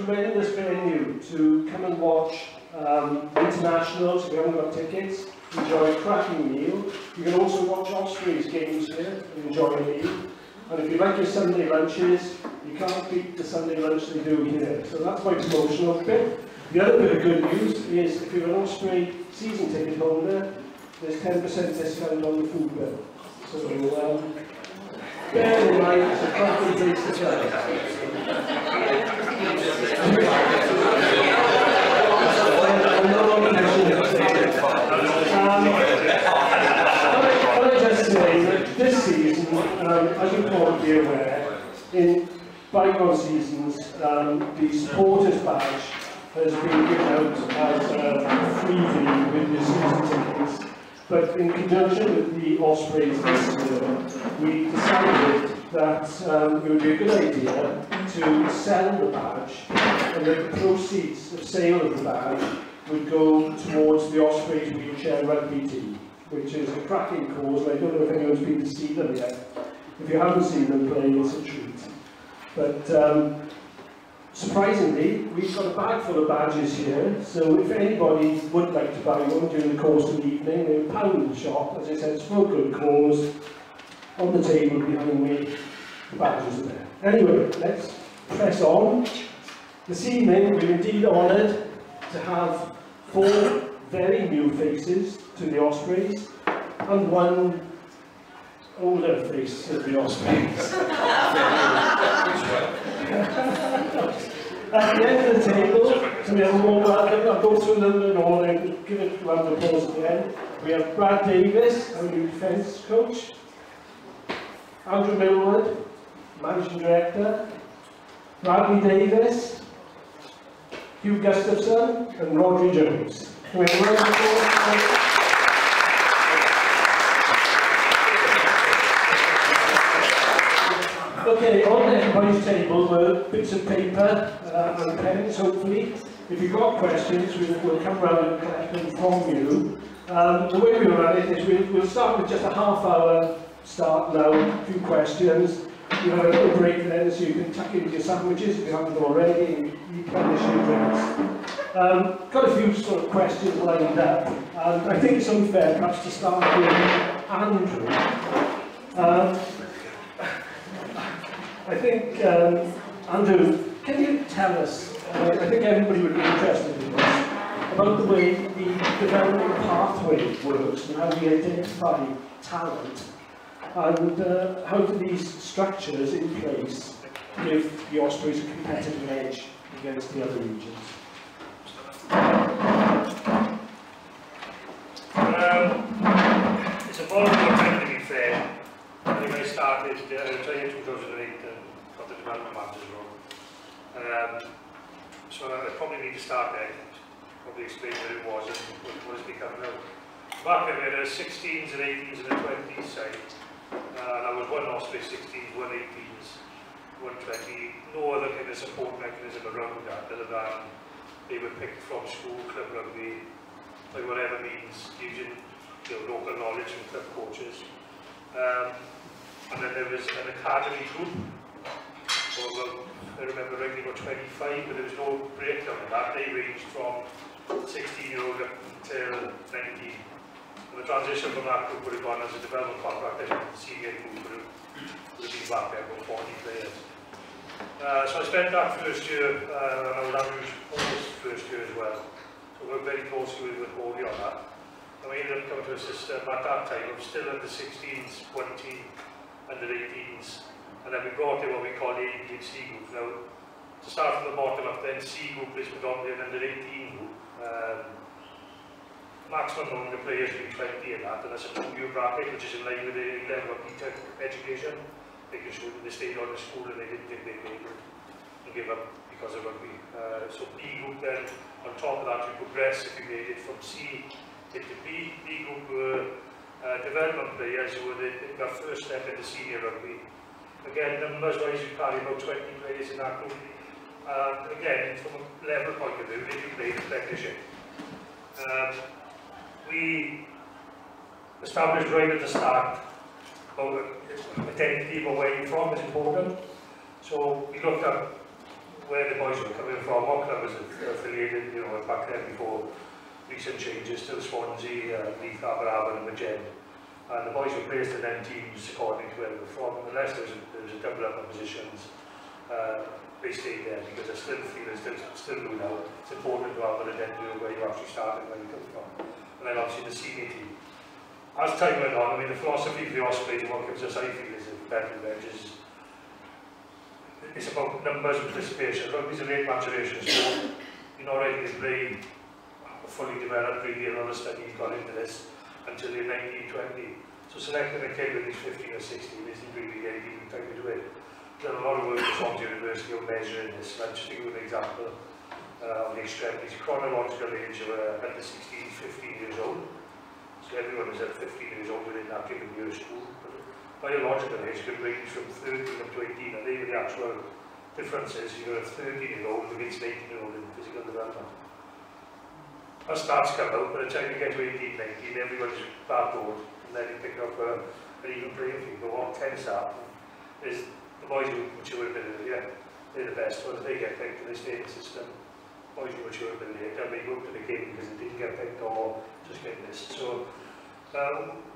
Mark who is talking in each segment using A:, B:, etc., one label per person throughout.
A: tremendous venue to come and watch internationals. If you haven't got tickets, enjoy a cracking meal. You can also watch Ospreys games here and enjoy a meal. And if you like your Sunday lunches, you can't beat the Sunday lunch they do here. So that's my promotional bit. The other bit of good news is if you're an Osprey season ticket holder, there's 10% discount on the food bill. So bear in mind, it's a cracking place to try. Can I just say that this season, as you're probably aware, in bygone seasons, the supporters badge has been given out as a freebie with your season tickets. But in conjunction with the Ospreys this year, we decided that it would be a good idea to sell the badge, and that the proceeds of sale of the badge would go towards the Ospreys wheelchair rugby team, which is a cracking cause, and I don't know if anyone's been to see them yet. If you haven't seen them play, it's a treat. But surprisingly, we've got a bag full of badges here, so if anybody would like to buy one during the course of the evening, they're £1 in the shop. As I said, it's for a good cause. On the table behind me, the badges are there. Anyway, let's press on. This evening, we're indeed honoured to have 4 very new faces to the Ospreys and 1 older face to the Ospreys. At the end of the table, so we have more welcome. I'll go through them in order and give it a round of applause at the end. We have Brad Davies, our new defence coach. Andrew Millward, Managing Director. Bradley Davies. Hugh Gufstafson and Rhodri Jones. We have a round of applause. Okay, on everybody's table were bits of paper and pens, hopefully. If you've got questions, we'll come round and collect them from you. The way we'll run it is we'll start with just a half-hour start now, a few questions. You'll have a little break then, so you can tuck into your sandwiches if you haven't already, and replenish your drinks. Got a few sort of questions lined up, and I think it's unfair perhaps to start with Andrew. I think, Andrew, can you tell us, I think everybody would be interested in this, about the way the development pathway works and how we identify talent, and how do these structures in place give the Ospreys a competitive edge against the other regions?
B: It's a voluntary time, to be fair. I think I started in 2008 and got the development manager's role. So I probably need to start there, probably explain what it was and what it's become now. Back then we had a 16s and 18s and a 20s side. I was one Osprey 16s, one 18s, 120. No other kind of support mechanism around that other than they were picked from school, club rugby, by whatever means, using local knowledge from club coaches. And then there was an academy group, well, I remember rightly about 25, but there was no breakdown of that. They ranged from 16-year-old up until 19. And the transition from that group would have gone as a development contract, and the senior group would have been back there about 40 players. So I spent that first year, and I was Andrew's almost first year as well. So we worked very closely with Rhodri on that. And we ended up coming to a system at that time. I was still under 16s, one team, under 18s, and then we brought in what we call the A, B and C group. Now, to start from the bottom up, then C group is predominantly an under 18 group. Maximum number of players will be 20 in that, and that's a 2-year bracket, which is in line with the level of BTEC education. They can show that they stayed on the school and they didn't think they could and give up because of rugby. So B group then, on top of that, you progress if you made it from C into B. B group were development players who were their first step into senior rugby. Again, numbers-wise, you carry about 20 players in that group. Again, from a level point of view, they can play the apprenticeship. We established right at the start about identity of where you're from is important. So we looked at where the boys were coming from, what club was affiliated, you know, back then before recent changes to the Swansea, Leith, Aberafon and Magen. And the boys were placed in them teams according to where they were from. Unless there was a double up of positions, they stayed there because I still feel it's still do now. It's important to have an identity of where you actually started, where you come from. And then obviously the senior team. As time went on, I mean, the philosophy of the Ospreys, what gives us, I feel, is a better edges. It's about numbers and participation. Rugby's a late maturation sport. You're not ready to play fully developed, really, and all the studies got into this until you're 19, 20. So selecting a kid when he's 15 or 16 isn't really the ideal time to do it. There's a lot of work at Swansea University on measuring this. I'll just give you an example on the extremities. Chronological age of under 16, 15 years old. So everyone is at 15 years old within that given year of school. Biological age can range from 13 up to 18, and they were the actual differences. You're a 13-year-old against an 18-year-old in physical development. As stats come out, by the time you get to 18, 19, everyone's backboard, and then you pick up an even playing field. But what tends to happen is the boys who mature a bit earlier, they're the best ones. They get picked and they stay in the system. Boys who mature a bit later, they go to the game because they didn't get picked or just get missed. So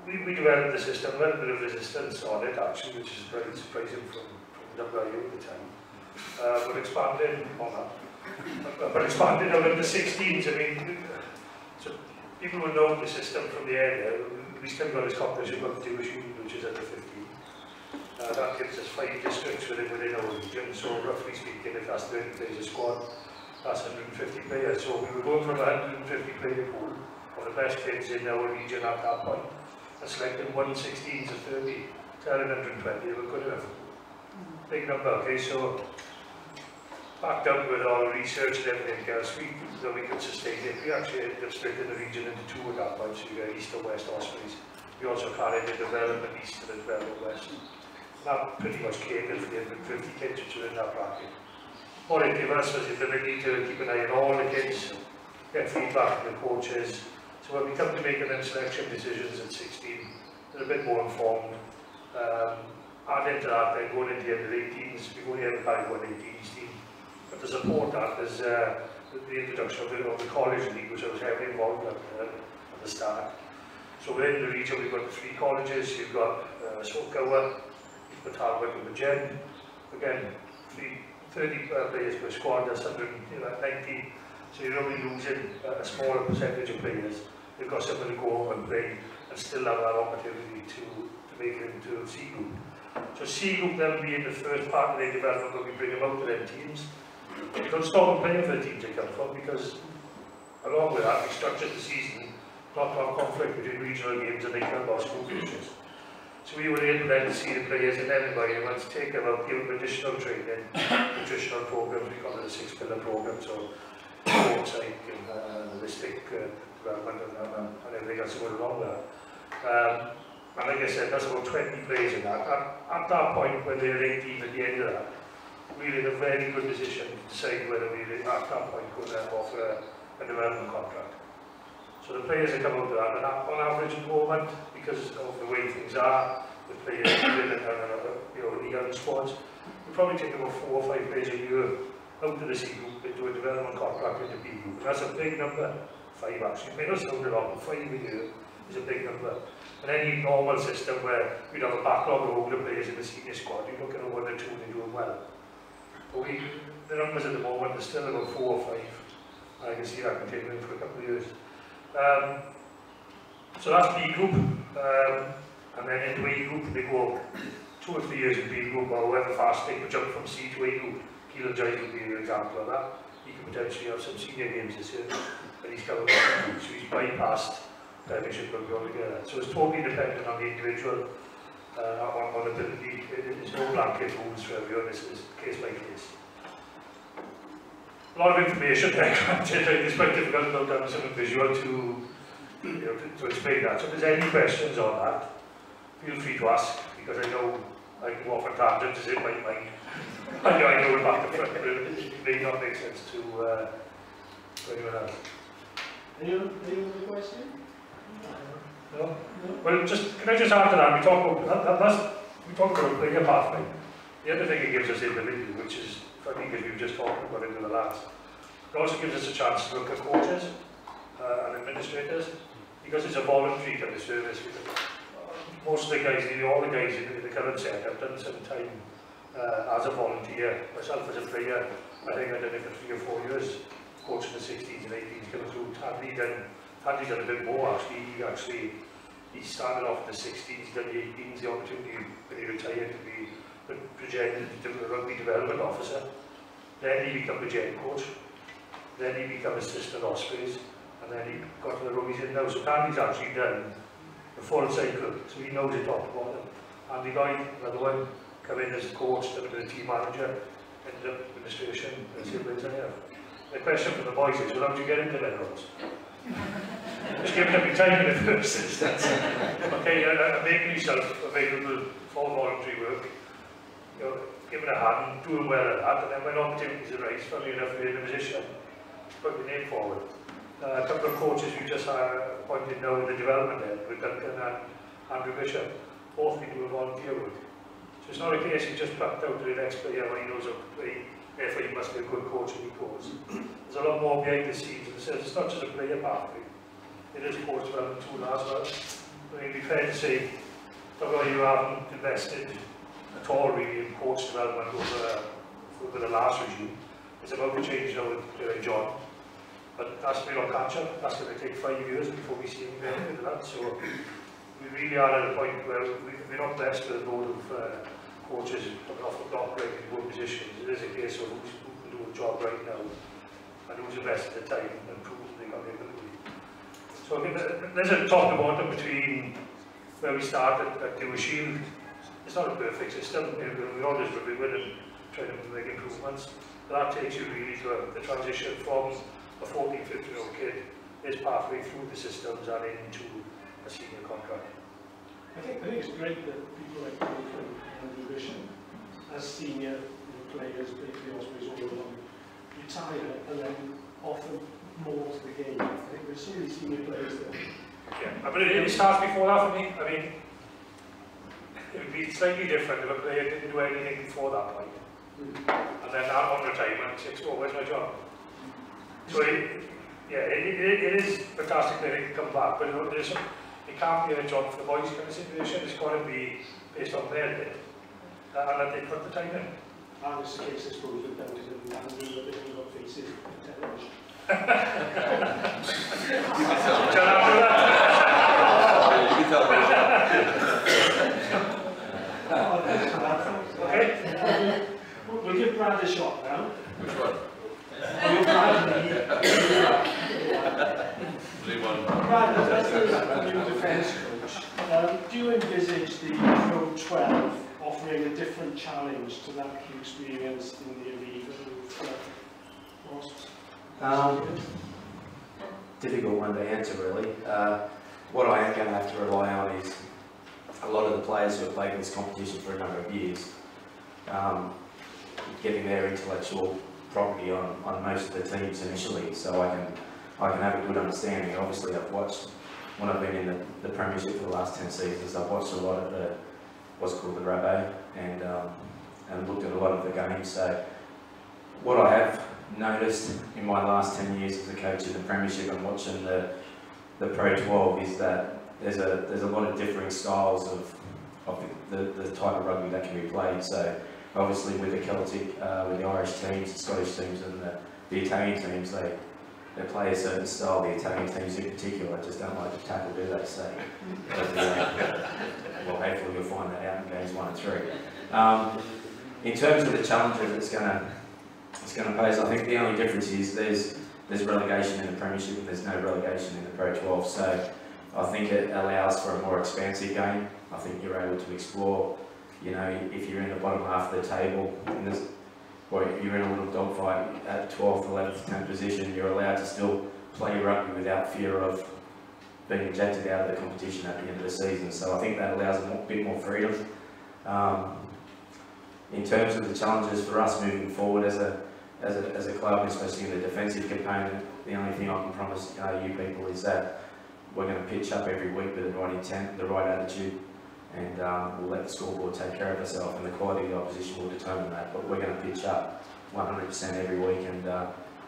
B: we developed the system, a little bit of resistance on it actually, which is very surprising from WIU at the time. But expanded on that. But expanded out into 16s. I mean, so people will know the system from the area. We still got this competition called the Jewish Union, which is under 15. That gives us 5 districts within our region. So roughly speaking, if that's 30 players a squad, that's 150 players. So we were going from a 150 player pool of the best kids in our region at that point, and selecting 116 to 30, 120, they were good enough. Big number, okay, so backed up with all the research and everything else, we could sustain it. We actually ended up splitting the region into 2 at that point, so you got East and West Ospreys. We also carried the development East and the development West. That pretty much catered for the 150 kids which were in that bracket. What it gave us was the ability to keep an eye on all the kids, get feedback from the coaches. So when we come to making them selection decisions at 16, they're a bit more informed. Add into that, then going into the under 18s, we've only ever carried one 18s team. But to support that, there's the introduction of the college league, which I was heavily involved with at the start. So within the region, we've got 3 colleges. You've got Sokawa, you've got Hardwick and Magen. Again, 30 players per squad, that's 190. So you're only losing a smaller percentage of players. You've got someone to go and play and still have that opportunity to make it into a C group. So C group then being the first part of their development when we bring them out to their teams. You don't stop them playing for the teams they come from, because along with that we structured the season not to have conflict between regional games and they club or school coaches. So we were able then to see the players and everybody once take them out, give them additional training, nutritional programs, we call it a 6-pillar program, so sports like holistic development and everything else that goes along with that. And like I said, that's about 20 players in that. At that point, when they're 18 at the end of that, we're in a very good position to decide whether we're at that point going to offer a development contract. So the players that come out of that, and on average at the moment, because of the way things are, with players in the young squads, we probably take about 4 or 5 players a year out to the C group into a development contract in the B group. And that's a big number, 5 actually. It may not sound a lot, but 5 a year is a big number. In any normal system where we'd have a backlog of older players in the senior squad, you're looking at 1 or 2 and they're doing well. But the numbers at the moment are still about 4 or 5. I can see that continuing for a couple of years. So that's B group, and then into A group they go 2 or 3 years in B group, or however fast they can jump from C to A group. Keelan Joyce would be an example of that. He could potentially have some senior games this year, but he's coming back, so he's bypassed Premiership rugby altogether. So it's totally dependent on the individual, on ability. There's no blanket rules for everyone, this is case by case. A lot of information there, it's quite difficult to have something visual to explain that. So if there's any questions on that, feel free to ask, because I know I can go off on tangents as in my mind. I know we're back to front, but it may not make sense to anyone else.
C: Any other question?
B: No? Well, can I just add to that? We talk about player pathway. The other thing it gives us the ability, which is because we were just talking about it with the lads. It also gives us a chance to look at coaches and administrators, because it's a voluntary kind of service. Most of the guys, all the guys in the current set have done some time as a volunteer. Myself as a player, I think I did it for 3 or 4 years, coaching the 16s and 18s coming through. Tandy's done a bit more actually. He started off in the 16s, done the 18s, the opportunity when he retired to be projected to be a rugby development officer. Then he became a gen coach. Then he became assistant Ospreys, and then he got to the rugby in now. So Tandy's actually done the full cycle, so he knows it top to bottom. Andy Lloyd, another one, come in as a coach, then a team manager, ended up administration, and siblings in here. The question for the boys is, well, how do you get into their roles? Just giving up your time in the first instance. Okay, making yourself available for voluntary work, you know, giving a hand, doing well at that, and then when opportunities arise, funnily enough, you're in a position to put your name forward. A couple of coaches we just appointed now in the development end, with Duncan and Andrew Bishop, both been doing volunteer work. So it's not a case you just plucked out to the next player when he knows how to play, therefore he must be a good coach and he goes. There's a lot more behind the scenes, and it's not just a player pathway, it is a coach development tool as well. I mean, it'd be fair to say, although you haven't invested at all really in coach development over the last regime, it's about to change now with John. But that's been on catch up. That's going to take 5 years before we see any benefit of that. So we really are at a point where we're not blessed with a load of coaches coming off the block right in good positions. It is a case of who can do a job right now and who's invested the time and proven they got the ability. So I mean, there's a top to bottom between where we started at the Shield. It's not a perfect system. We're always reviewing and trying to make improvements. But that takes you really to the transition from a 14, 15-year-old kid, his pathway through the systems and into a senior contract.
C: I think it's great that people like Duncan and Andrew Bishop, as senior players, particularly Ospreys all along, retire and then offer more to the game. I think there's so many senior players there.
B: Yeah, but it starts before that for me. I mean, it would be slightly different if a player didn't do anything before that point. And then on retirement, he says, oh, where's my job? So it is fantastic that it can come back, but it can't be a job for the boys kind of situation. It's got to be based on their bit, and that they put the time in.
C: And it's the case, I suppose, with Duncan and Andrew, that they've got faces on television.
D: You can tell me.
C: Okay. We'll give Brad a shot now.
D: Which one?
C: Brad, as the new defence coach, do you envisage the Pro 12 offering a different challenge to that you experienced in the Aviva with Wasps?
E: Difficult one to answer really. What I am going to have to rely on is a lot of the players who have played in this competition for a number of years, getting their intellectual property on most of the teams initially, so I can have a good understanding. Obviously I've watched, when I've been in the Premiership for the last 10 seasons, I've watched a lot of what's called the Rabo and looked at a lot of the games. So what I have noticed in my last 10 years as a coach in the Premiership and watching the Pro 12 is that there's a lot of differing styles of the type of rugby that can be played. So obviously with the Celtic, with the Irish teams, the Scottish teams and the Italian teams, they play a certain style. The Italian teams in particular just don't like to tackle, do they? So, well, hopefully you'll find that out in games 1 and 3. In terms of the challenges it's going to pose, I think the only difference is there's relegation in the Premiership and there's no relegation in the Pro 12. So I think it allows for a more expansive game. I think you're able to explore. You know, if you're in the bottom half of the table, or you're in a little dogfight at 12th, 11th, 10th position, you're allowed to still play rugby without fear of being ejected out of the competition at the end of the season. So I think that allows a bit more freedom. In terms of the challenges for us moving forward as a club, especially in the defensive component, the only thing I can promise you people is that we're going to pitch up every week with the right intent, the right attitude, and we'll let the scoreboard take care of itself, and the quality of the opposition will determine that. But we're going to pitch up 100% every week and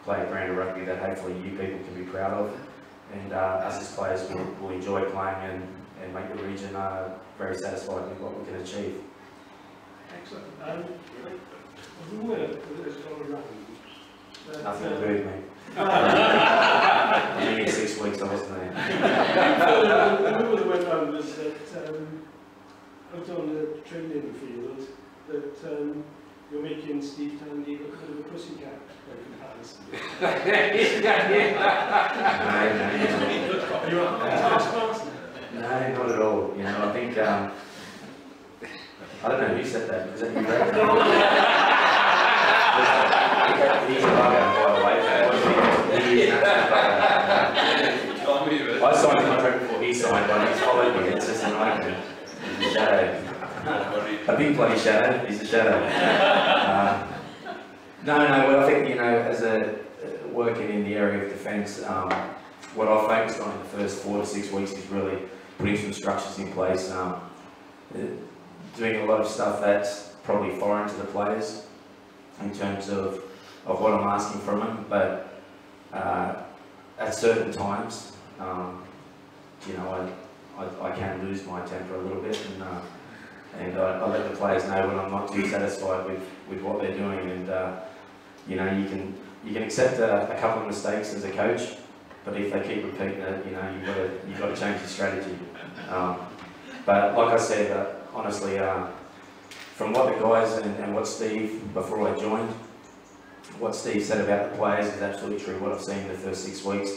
E: play a brand of rugby that hopefully you people can be proud of. And us as players will enjoy playing and make the region very satisfied with what we can achieve.
C: Excellent. A rumour that has gone around.
E: Nothing to do with me. Only 6 weeks I wasn't there.
C: The rumour that went around was that out on the training field that you're making Steve Tandy look a bit of a pussycat by comparison.
E: No, not at all. You know, I think I don't know who said that. Was that you, Brad? He's a bugger, by the way. I signed the contract before he signed, but he's followed me. It's just an icon. He's a shadow. A big bloody shadow. He's a shadow. No, well, I think, you know, as a working in the area of defence, what I focused on in the first 4 to 6 weeks is really putting some structures in place, doing a lot of stuff that's probably foreign to the players in terms of what I'm asking from them, but at certain times, you know, I can lose my temper a little bit, and I let the players know when I'm not too satisfied with what they're doing, and you know, you can accept a couple of mistakes as a coach, but if they keep repeating it, you know, you've got to change your strategy. But like I said, honestly, from what the guys and what Steve, before I joined, what Steve said about the players is absolutely true. What I've seen in the first 6 weeks,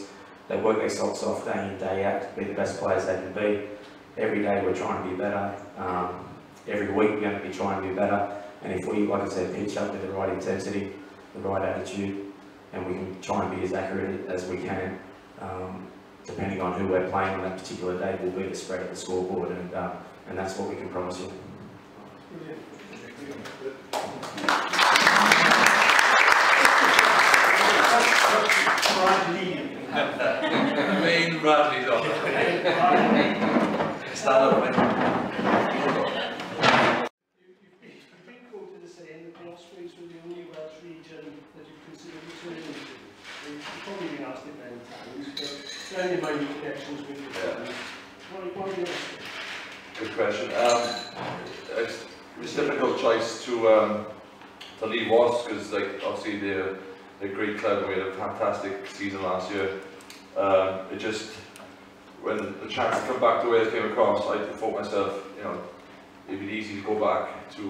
E: they work their socks off day in, day out to be the best players they can be. Every day we're trying to be better. Every week we're going to be trying to be better. And if we, like I said, pitch up with the right intensity, the right attitude, and we can try and be as accurate as we can, depending on who we're playing on that particular day, will be the spread of the scoreboard, and that's what we can promise you.
D: Main Bradley's on. Stand up, mate.
C: You've been quoted as saying that the Ospreys were the only Welsh region that you consider returning to. You've probably been asked it many times, but bearing in mind your connections with your friends, what are you asking?
D: Good question. It was a difficult choice to leave Wasps because, like, obviously they're a great club. We had a fantastic season last year. It just, when the chance to come back to Wales came across, I thought myself, you know, it'd be easy to go back to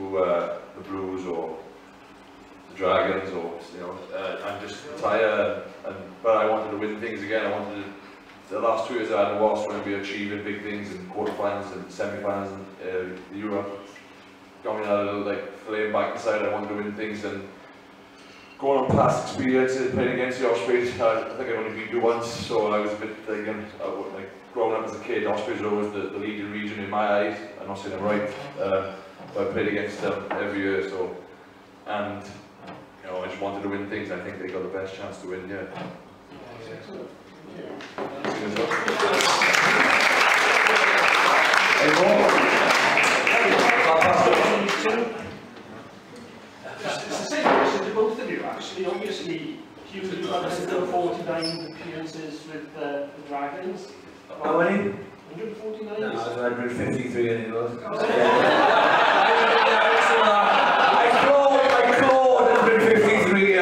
D: the Blues or the Dragons, or, you know, and just retire. But I wanted to win things again. I wanted to. The last 2 years I had in Wasps when we were achieving big things in quarterfinals and semi-finals in Europe. Got me that little, like, flame back inside. I wanted to win things, and going on past experiences, playing against the Ospreys, I think I'd only beat you once, so I was a bit thinking, like, growing up as a kid, Ospreys were always the leading region in my eyes. I'm not saying I'm right, but I played against them every year, so, and, you know, I just wanted to win things. I think they got the best chance to win, yeah.
C: Excellent. It's the same question to both of you, actually. Obviously, Hugh, you've had 149 appearances with the Dragons.
F: How many?
C: 149?
F: No, it was 153 and it was. I called 153,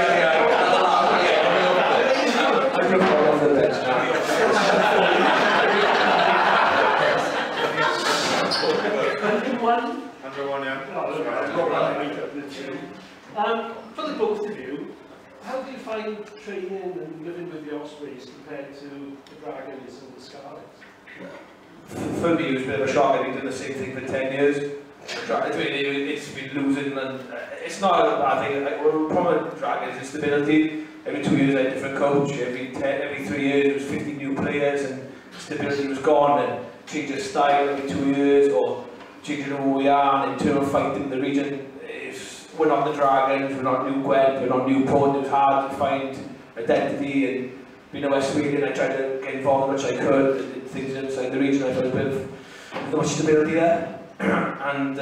C: For the both of you, how do you find training and living with the Ospreys compared to the Dragons and the Scarlets?
F: For me, it was a bit of a shock. I've been doing the same thing for 10 years. It's been losing, and it's not a bad thing. Like, the problem with Dragons is stability. Every 2 years I had a different coach. Every 3 years there was 50 new players, and stability was gone. And change of style every 2 years, or changing who we are, and internal fighting in the region. We're not the Dragons, we're not New Gwent, we're not Newport. It was hard to find identity, and being a West Walian, I tried to get involved as much as I could in things inside the region. I felt a bit of not much stability there, and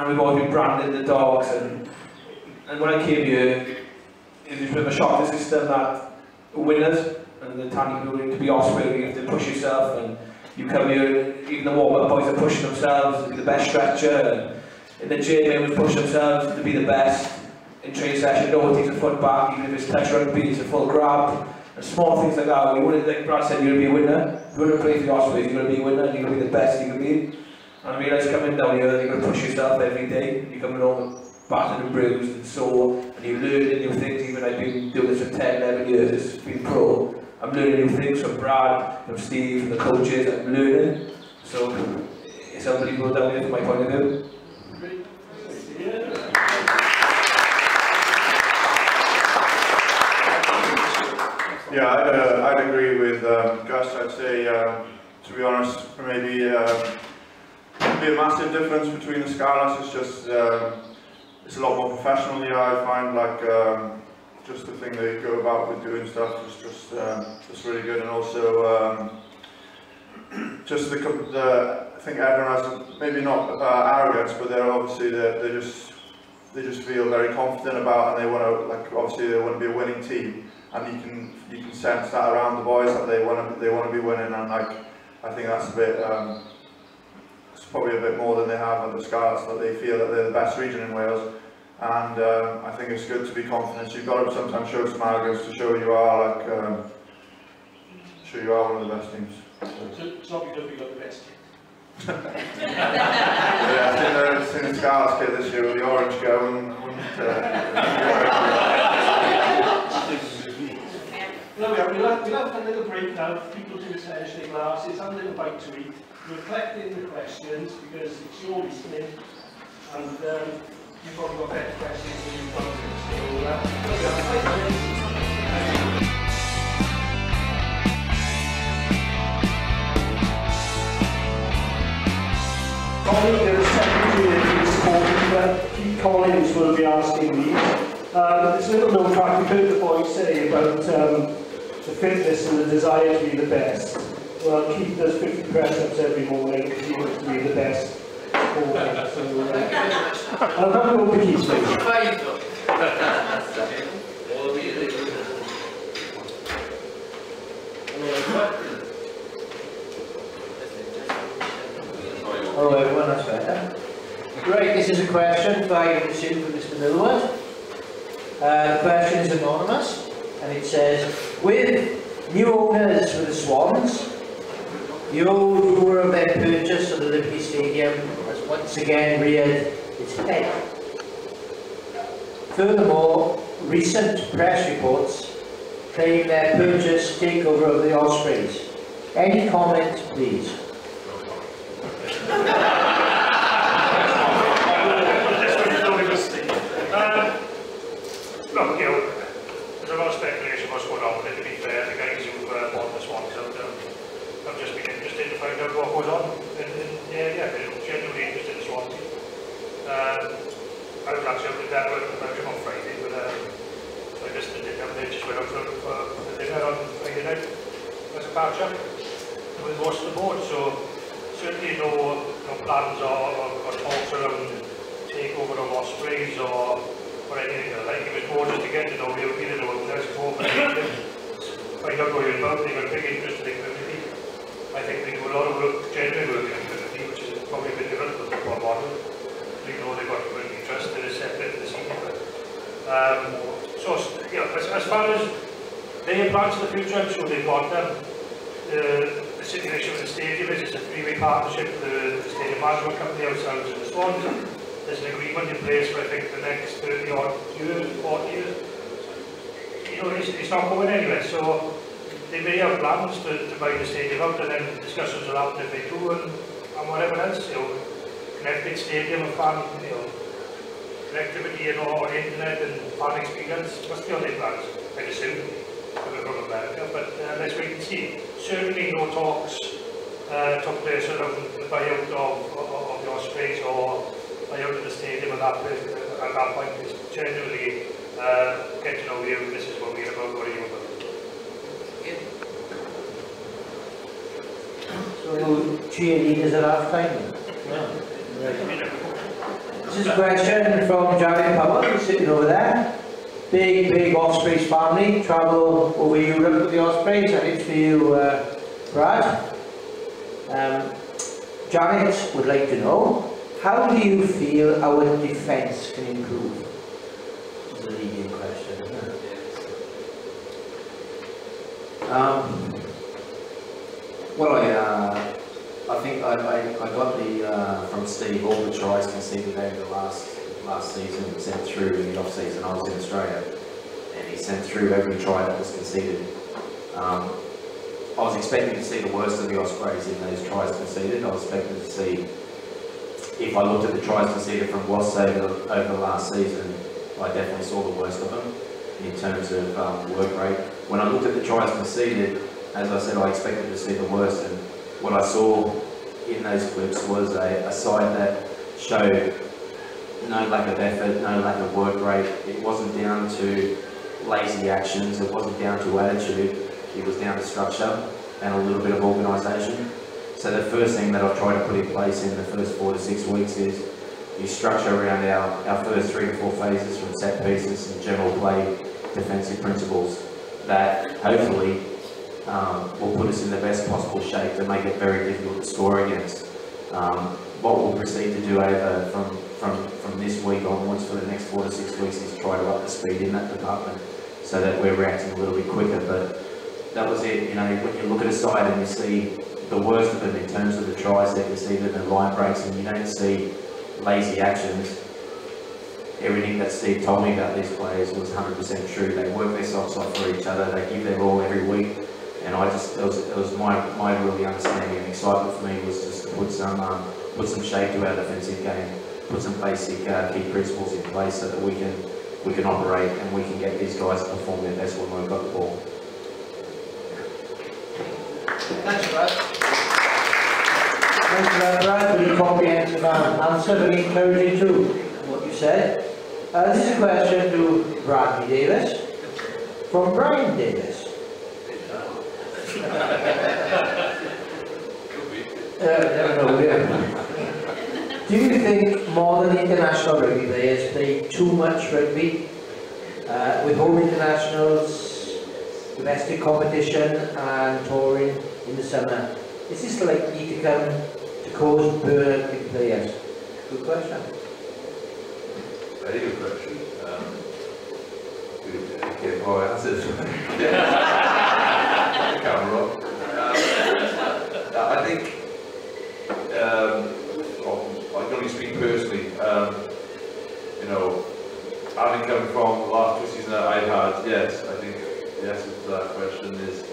F: we've always been branded the dogs, and And when I came here, it was a bit of a shock to the system that winners and the time you go to be Ospreys, you have to push yourself, and you come here, even the warm-up boys are pushing themselves to be the best stretcher, and in the gym they would push themselves to be the best. In training session, no one takes a foot back, even if it's touch rugby, it's a full grab, and small things like that. You want to, like Brad said, you're going to be a winner. If you want to play for the Ospreys, you're going to be a winner, and you're going to be the best you can be. And I realise coming down here, you're going to push yourself every day. You're coming home battered and bruised and sore, and you're learning new things. Even I've been doing this for 10, 11 years, being pro. I'm learning new things from Brad, from Steve, from the coaches. I'm learning. So it's unbelievable down here from my point of view.
G: Yeah, I'd agree with Gus. I'd say, to be honest, maybe be a massive difference between the Scarlets. It's just it's a lot more professional here. I find, like just the thing they go about with doing stuff is just really good, and also just the I think everyone has maybe not arrogance, but they're obviously they just feel very confident about, and they want to, like, obviously they want to be a winning team. And you can sense that around the boys, that they want to be winning, and like I think that's a bit it's probably a bit more than they have at the Scarlets, that they feel that they're the best region in Wales, and I think it's good to be confident. You've got to sometimes show some arrogance to show you are show you are one of the best teams.
C: So it's not because we've got the best team.
G: Yeah, I think the Scarlets kit this year with the orange go and
C: We'll have a little break now for people to refresh their glasses, have a little bite to eat, reflecting the questions, because it's your listening, and you've probably got better questions than you've got. So we'll have a break. Colin, the secretary of Pete Collins will be asking these. There's a little known fact, we heard the boys say about the fitness and the desire to be the best. Well, Keith does 50 press-ups every morning because he wants to be the best. So, I'll have a go with Keith, please.
H: Hello everyone, that's better. Right, this is a question by received from Mr. Millward. The question is anonymous, and it says, with new owners for the Swans, the old rumour of their purchase of the Liberty Stadium has once again reared its head. Furthermore, recent press reports claim their purchase takeover of the Ospreys. Any comment, please?
B: Look, you know, there's a lot of speculation what's going on with it. To be fair, the guys who bought the Swans out have just been interested to find out what goes on. Yeah, they're genuinely interested in the Swans. I was actually up in that about him on Friday, but so I just didn't have it. Just went out for the dinner on Friday night. There's a catch up with most of the board, so certainly no plans or talks around takeover of Ospreys or anything like. It was more just to get to know you, get to know owners, find out what you're about. They've got a big interest in the community. I think they do a lot of work, genuine work in the community, which is probably a bit different from the football model. They know they've got community interest, they're separate in the scene. So, you know, as far as their plans for the future, I'm sure they've got them. The situation with the stadium is it's a three-way partnership with the stadium management company, ourselves and the Swans. There's an agreement in place for I think the next 30 odd years, 40 years. You know, it's not going anywhere, so they may have plans to buy the stadium out, and then discussions will happen if they do, and whatever else, you know, connected stadium and fan, you know, connectivity and all on internet and fan experience must be on their plans, I'd assume, coming from America, but let's wait and see. Certainly no talks took place around the buyout of the Ospreys or buyout of the stadium at that point. Is generally get to know you, this is what we're about, what are you about?
H: So cheerleaders at half time? Yeah. This is a question from Jared Powell, who's sitting over there. Big Ospreys family, travel over Europe with the Ospreys, and it's for you, Brad. Janet would like to know, how do you feel our defence can improve? This is a leading question, isn't it?
E: Well, I think I got the from Steve all the tries conceded over the last season sent through in the off season. I was in Australia, and he sent through every try that was conceded. I was expecting to see the worst of the Ospreys in those tries conceded. I was expecting to see, if I looked at the tries conceded from Wasps over the last season, I definitely saw the worst of them in terms of work rate. When I looked at the tries conceded, as I said, I expected to see the worst, and what I saw in those clips was a side that showed no lack of effort, no lack of work rate. It wasn't down to lazy actions, it wasn't down to attitude, it was down to structure and a little bit of organisation. So the first thing that I've tried to put in place in the first 4 to 6 weeks is structure around our first 3 to 4 phases, from set pieces and general play defensive principles that hopefully will put us in the best possible shape to make it very difficult to score against. What we'll proceed to do over from this week onwards for the next 4 to 6 weeks is try to up the speed in that department so that we're reacting a little bit quicker. But that was it. You know, when you look at a side and you see the worst of them in terms of the tries they conceded and line breaks, and you don't see lazy actions, everything that Steve told me about these players was 100% true. They work their socks off for each other, they give their all every week, and I just, it was my really understanding and excitement for me was just to put some shape to our defensive game, put some basic key principles in place so that we can operate and we can get these guys to perform their best when we've got the ball.
H: Thanks, Brad. Thanks, Brad, for the comprehensive answer, very encouraging too, what you said. This is a question to Bradley Davies from Brian Davies. Never know. Do you think modern international rugby players play too much rugby with home internationals, domestic competition and touring in the summer? Is this likely to come to cause burnout with players? Good question.
D: Very good question. Okay, boy, that's it. Camera. I think, I can only speak personally, you know, having come from the last 2 seasons that I've had, yes, I think the answer to that question is, I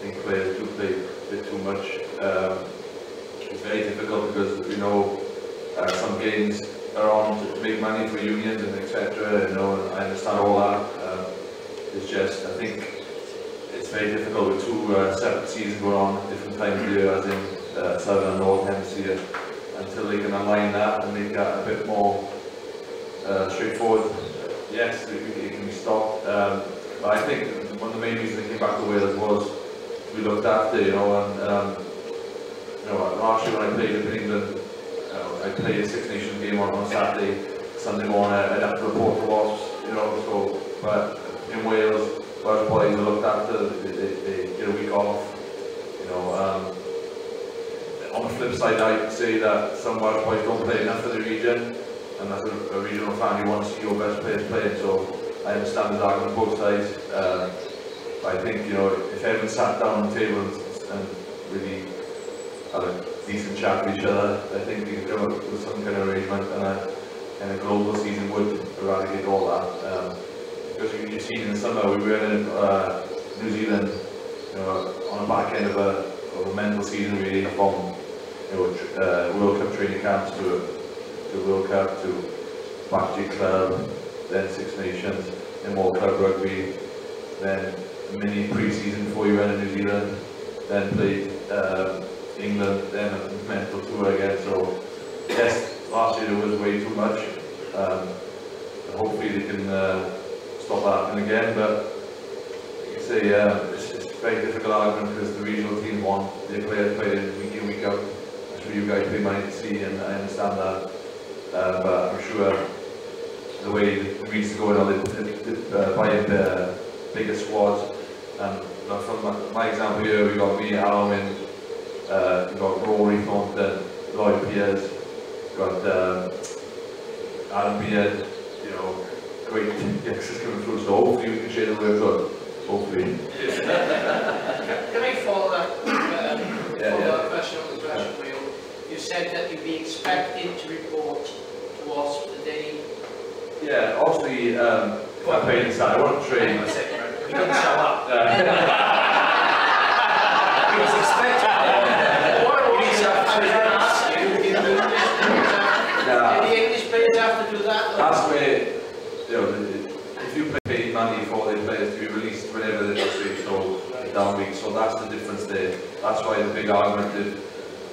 D: think players do play a bit too much. It's very difficult because, you know, some games are on to make money for unions and etc. You know, and I understand all that. It's just, I think it's very difficult with 2 separate seasons going on at different times of year, as in Southern and North Hemisphere, until they can align that and make that a bit more straightforward. Yes, it can be stopped. But I think one of the main reasons they came back to Wales was we looked after, you know, and you know, last year when I played in England, I played a Six Nations game on Saturday, Sunday morning, I'd have to report to Wasps, you know, so, but in Wales, Welsh boys are looked after, they get a week off, you know. On the flip side, I'd say that some Welsh boys don't play enough for the region, and that's a regional fan who wants to see your best players playing, so I understand there's argument on both sides. But I think, you know, if everyone sat down on the table and really had a decent chat with each other, I think we could come up with some kind of arrangement, and a global season would eradicate all that. Because you've seen in the summer, we were in New Zealand, you know, on the back end of a mental season really, from, you know, World Cup training camps to World Cup to back to club, then Six Nations, then more club rugby, then mini pre-season before you went to New Zealand, then played England, then a mental tour again. So yes, last year it was way too much. Hopefully they can stop that happening again, but you can say it's a very difficult argument because the regional teams want their players playing week in, week out. That's what you guys pay money to see, and I understand that. but I'm sure the way the weeks are going on, they're buying bigger squads. And from my example here, we've got me, Alwyn, we've got Rory Thornton, Lloyd Piers, we've got Adam Beard, you know, great youngsters coming through, so hopefully we can share the word on. Hopefully.
H: Can I follow that question on the question wheel? You said that you'd be expected to report to us the day.
D: Yeah, obviously, campaign inside, I want to train.
H: He doesn't show up. He was expected. What I was asking you, the English players have to do that?
D: That's where, you know, if you pay money for the players to be released whenever they're free, so down week, so that's the difference there. That's why the big argument is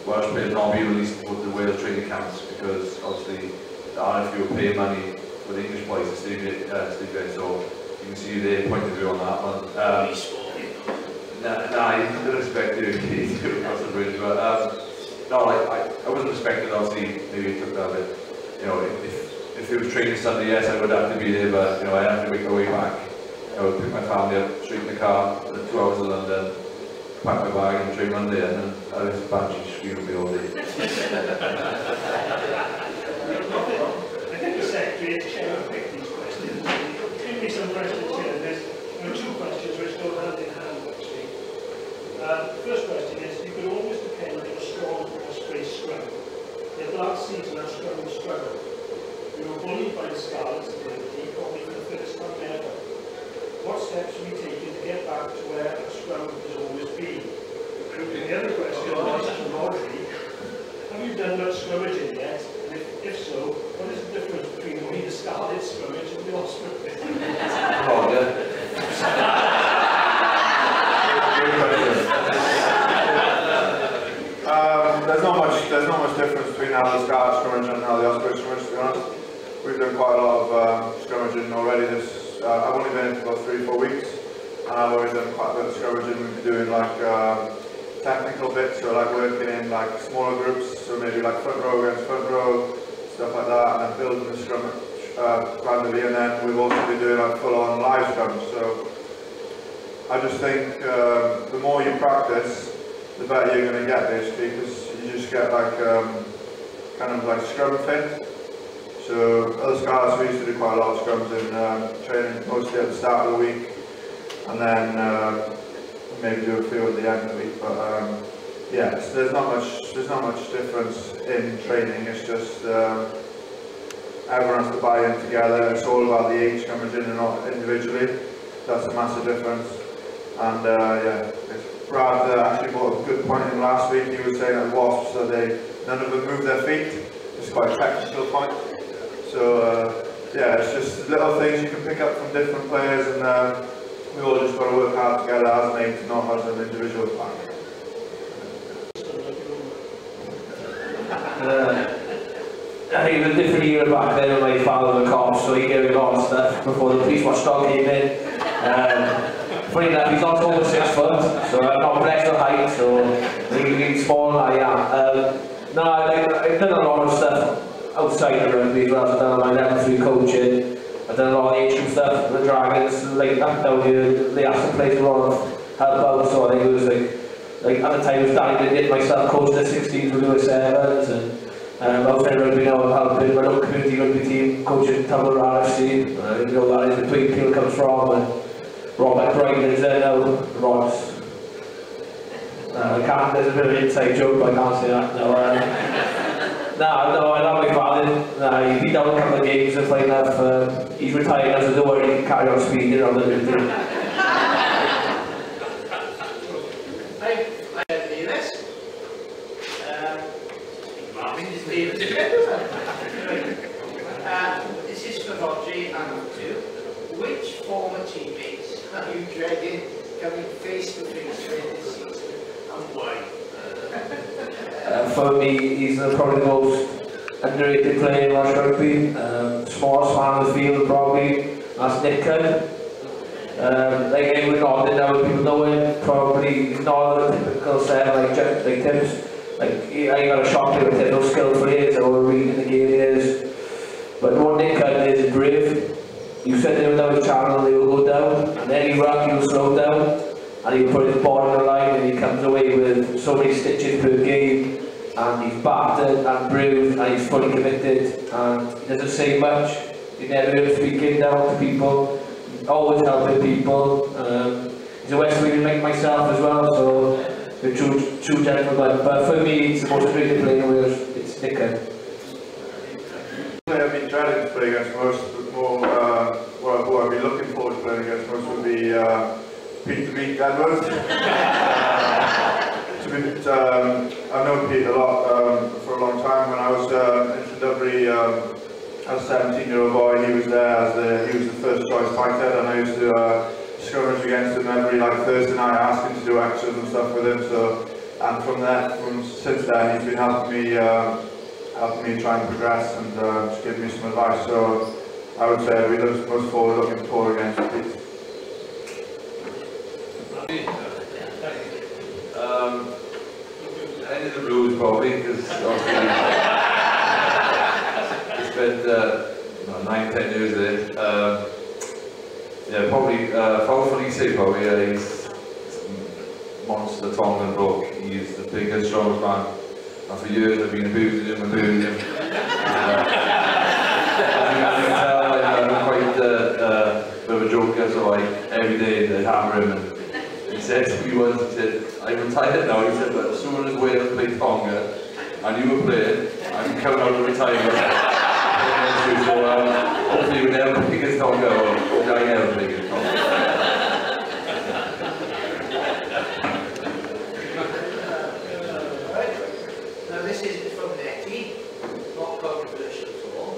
D: Welsh players not be released to the Wales training camps, because obviously the RFU will pay money for the English boys to stay there, so you can see their point of view on that one. Nah, you didn't expect to cross the bridge, but no, I wasn't expecting, obviously, maybe it took that a bit. You know, if it was training Sunday, yes, I would have to be there, but you know, I have to make my way back. I would pick my family up, straight in the car, 2 hours to London, pack my bag and train Monday, and then I was banshee screaming me all day.
B: I think the Secretary is chair to pick these questions. Give me some questions here. There are 2 questions which go hand in hand, actually. The first question is, you can always depend on a strong Ospreys scrum. Yet last season our scrum struggled. We were bullied by the Scarlets in the league, probably for the first time ever. What steps are we taking to get back to where our scrum has always been? The other question was to Rhodri. Have you done much scrummaging yet? And if so, what is the difference between the Scarlets scrummage and the Ospreys?
D: Oh, yeah.
G: There's not much difference between how the Scarlets scrimmage and how the Ospreys scrimmage, to be honest. We've done quite a lot of scrummaging already. I've only been in for about 3 or 4 weeks, and I've already done quite a bit of scrummaging. We've been doing like technical bits, so like working in like smaller groups, so maybe like front row against front row, stuff like that, and then building the scrummage randomly, and then we've also been doing like full-on live scrums. So I just think the more you practice, the better you're going to get, basically, because you just get like kind of like scrum fit. So other Scarlets, we used to do quite a lot of scrums in training, mostly at the start of the week, and then maybe do a few at the end of the week. But yeah, so there's not much difference in training. It's just everyone has to buy in together. It's all about the age coming in and not individually. That's a massive difference. And yeah, Brad actually brought a good point in last week. He was saying at Wasps that none of them move their feet. It's quite a technical point. So yeah, it's just little things you can pick up from different players, and we all just got to work hard together as mates, not as an individual plan.
F: I think it was a different era back then when my father was a cop, so he gave me a lot of stuff before the police watchdog came in. Funny enough, he's not over 6 foot, so I'm not blessed with height, so he's small I am. No, I've done a lot of stuff outside the rugby as well. I've done my level 3 coaching, I've done a lot of the HQ stuff with the Dragons, like that down here, they asked to play a lot of help out, so I think it was like at the time it was Danny did myself coaching the 16s with the 7s, and outside rugby now I'm helping my local community rugby team, coaching Tumblr RFC, you know that is where Tweed comes from, and Rob McBride is there now, Ross. There's a bit of an inside joke, but I can't say that. No, I love my father. He's been down a couple of games and playing enough. He's retired now, so don't worry, he can carry on speeding around the building.
H: Hi, Davies. This is for Rhodri and Hugh. Which former teammates are you dreading coming face to face with this season, and why?
F: For me, he's probably the most underrated player in Welsh rugby. Smallest man on the field, probably. That's Nick Cunn. Like everyone nodding now, people know him. Probably he's not a typical set like Tips. like, he got a shock to it, how skillful he is, how reading the game he is. But one Nick is brave. You send him down the channel, he will go down, and any ruck he'll slow down, and he'll put his ball on the line, and he comes away with so many stitches per game, and he's battered and bruised, and he's fully committed, and he doesn't say much. He never speaking down to people, always helping people. He's a West Wing like myself as well, so a true gentleman. But for me, it's the most great player with it's Nicker.
G: I've been dreading to play against most, but more who I've been looking forward to playing against most would be Pete the Meat Edwards. I've known Pete a lot for a long time. When I was in Dudbury as a 17-year-old boy, he was there he was the first choice tight end, and I used to scrummage against him every Thursday night, asking to do extras and stuff with him. So, and since then, he's been helping me try and progress and just give me some advice. So I would say I'd be most looking forward against Pete.
D: Any of the Blues probably, because obviously he spent 9-10 years there. Yeah, probably Felice probably. He's monster Tongan bloke. He's the biggest, strongest man. And for years I've been abusing him. As you can tell, I'm quite a bit of a joker, so every day they hammer him. And he said to me once, he said, I'm retired now, he said, but as soon as Wales play Tonga and you were playing, I'm coming out of retirement. So hopefully we'll never play against Tonga, or I never play against Tonga.
H: Now this is from Nettie, not controversial at all.